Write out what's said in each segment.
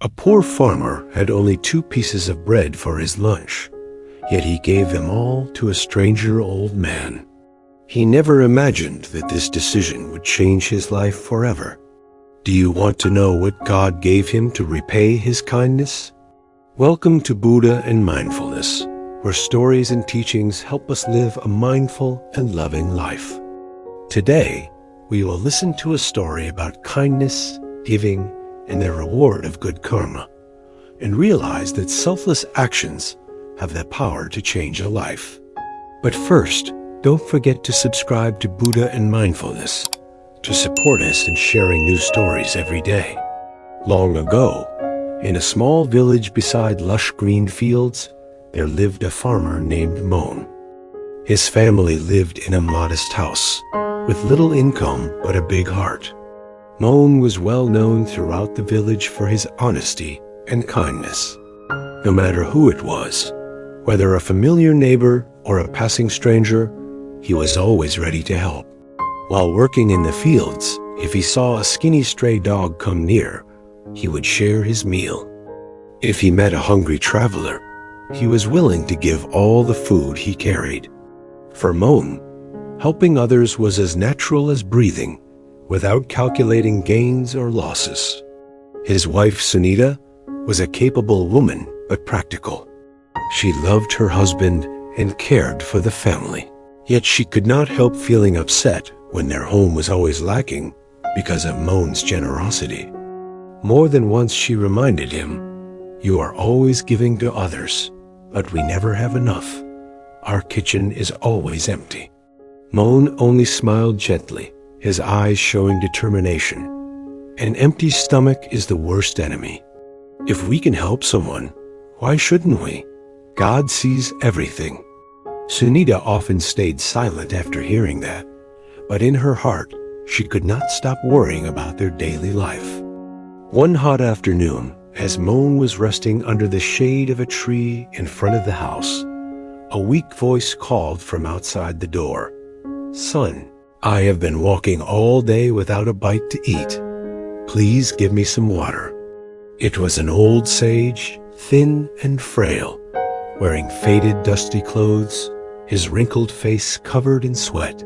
A poor farmer had only 2 pieces of bread for his lunch, yet he gave them all to a stranger old man. He never imagined that this decision would change his life forever. Do you want to know what God gave him to repay his kindness? Welcome to Buddha and Mindfulness, where stories and teachings help us live a mindful and loving life. Today, we will listen to a story about kindness, giving, and the reward of good karma, and realize that selfless actions have the power to change a life. But first, don't forget to subscribe to Buddha and Mindfulness to support us in sharing new stories every day. Long ago, in a small village beside lush green fields, there lived a farmer named Moan. His family lived in a modest house, with little income but a big heart. Moan was well known throughout the village for his honesty and kindness. No matter who it was, whether a familiar neighbor or a passing stranger, he was always ready to help. While working in the fields, if he saw a skinny stray dog come near, he would share his meal. If he met a hungry traveler, he was willing to give all the food he carried. For Moan, helping others was as natural as breathing, without calculating gains or losses. His wife, Sunita, was a capable woman, but practical. She loved her husband and cared for the family. Yet she could not help feeling upset when their home was always lacking because of Moan's generosity. More than once she reminded him, "You are always giving to others, but we never have enough. Our kitchen is always empty." Moan only smiled gently, his eyes showing determination. An empty stomach is the worst enemy. If we can help someone, why shouldn't we? God sees everything. Sunita often stayed silent after hearing that, but in her heart, she could not stop worrying about their daily life. One hot afternoon, as Moan was resting under the shade of a tree in front of the house, a weak voice called from outside the door, "Son, I have been walking all day without a bite to eat. Please give me some water." It was an old sage, thin and frail, wearing faded, dusty clothes, his wrinkled face covered in sweat.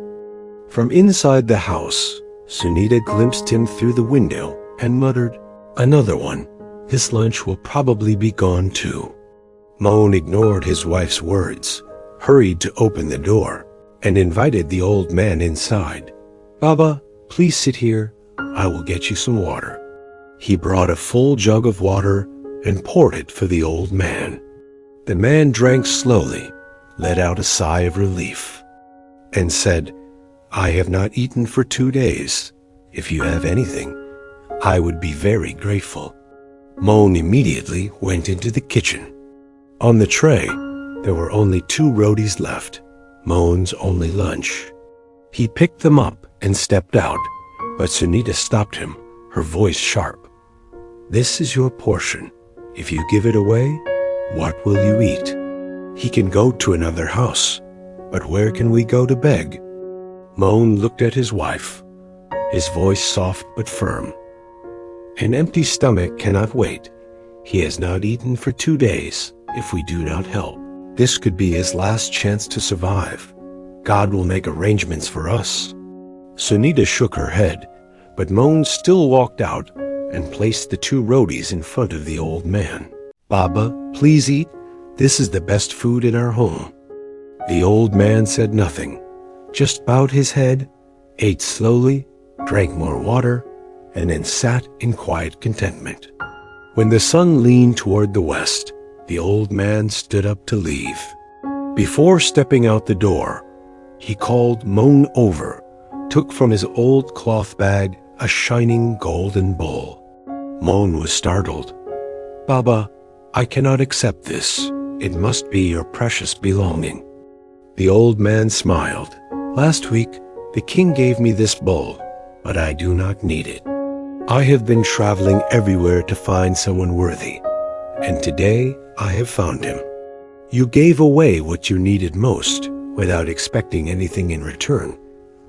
From inside the house, Sunita glimpsed him through the window and muttered, "Another one. His lunch will probably be gone too." Moan ignored his wife's words, hurried to open the door, and invited the old man inside. "Baba, please sit here. I will get you some water." He brought a full jug of water and poured it for the old man. The man drank slowly, let out a sigh of relief, and said, "I have not eaten for 2 days. If you have anything, I would be very grateful." Moan immediately went into the kitchen. On the tray, there were only 2 rotis left, Moan's only lunch. He picked them up and stepped out, but Sunita stopped him, her voice sharp. "This is your portion. If you give it away, what will you eat? He can go to another house, but where can we go to beg?" Moan looked at his wife, his voice soft but firm. "An empty stomach cannot wait. He has not eaten for 2 days if we do not help. This could be his last chance to survive. God will make arrangements for us." Sunita shook her head, but Moan still walked out and placed the 2 rotis in front of the old man. "Baba, please eat. This is the best food in our home." The old man said nothing, just bowed his head, ate slowly, drank more water, and then sat in quiet contentment. When the sun leaned toward the west, the old man stood up to leave. Before stepping out the door, he called Moan over, took from his old cloth bag a shining golden bowl. Moan was startled. "Baba, I cannot accept this. It must be your precious belonging." The old man smiled. "Last week, the king gave me this bowl, but I do not need it. I have been traveling everywhere to find someone worthy, and today I have found him. You gave away what you needed most without expecting anything in return.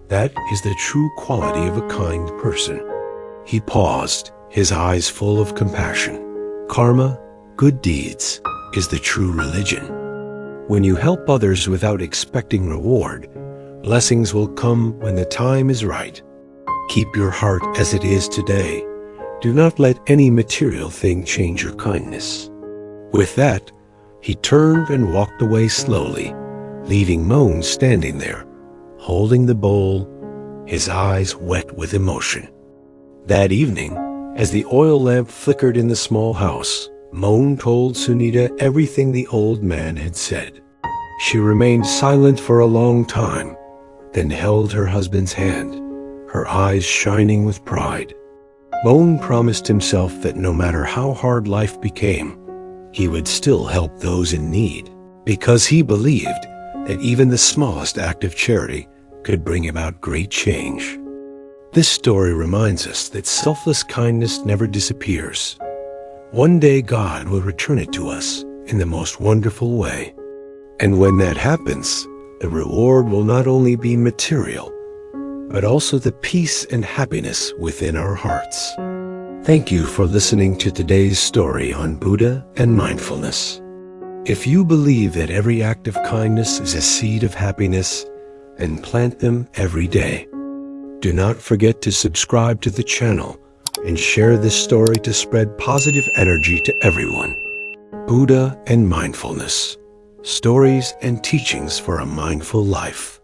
That is the true quality of a kind person." He paused, his eyes full of compassion. Karma, good deeds, is the true religion. When you help others without expecting reward, blessings will come when the time is right. Keep your heart as it is today. Do not let any material thing change your kindness. With that, he turned and walked away slowly, leaving Moan standing there, holding the bowl, his eyes wet with emotion. That evening, as the oil lamp flickered in the small house, Moan told Sunita everything the old man had said. She remained silent for a long time, then held her husband's hand, her eyes shining with pride. Moan promised himself that no matter how hard life became, he would still help those in need, because he believed that even the smallest act of charity could bring about great change. This story reminds us that selfless kindness never disappears. One day God will return it to us in the most wonderful way. And when that happens, the reward will not only be material, but also the peace and happiness within our hearts. Thank you for listening to today's story on Buddha and mindfulness. If you believe that every act of kindness is a seed of happiness, then plant them every day. Do not forget to subscribe to the channel and share this story to spread positive energy to everyone. Buddha and mindfulness, stories and teachings for a mindful life.